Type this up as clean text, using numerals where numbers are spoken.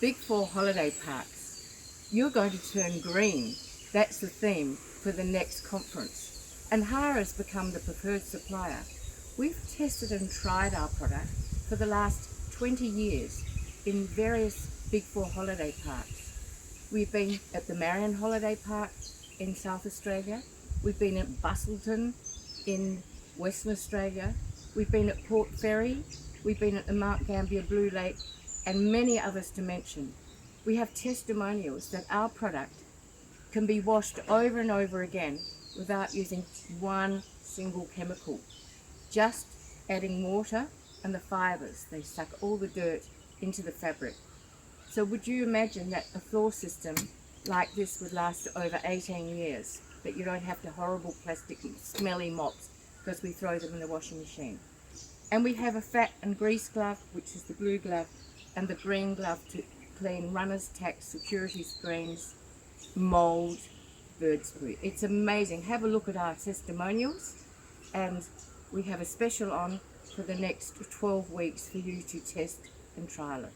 Big 4 holiday parks. You're going to turn green. That's the theme for the next conference. And Hara has become the preferred supplier. We've tested and tried our product for the last 20 years in various Big 4 holiday parks. We've been at the Marion Holiday Park in South Australia. We've been at Bustleton in Western Australia. We've been at Port Fairy. We've been at the Mount Gambier Blue Lake, and many others to mention. We have testimonials that our product can be washed over and over again without using one single chemical. Just adding water and the fibres. They suck all the dirt into the fabric. So would you imagine that a floor system like this would last over 18 years, that you don't have the horrible plastic smelly mops because we throw them in the washing machine? And we have a fat and grease glove, which is the blue glove, and the green glove to clean runners, tacks, security screens, mould, bird poo. It's amazing. Have a look at our testimonials, and we have a special on for the next 12 weeks for you to test and trial it.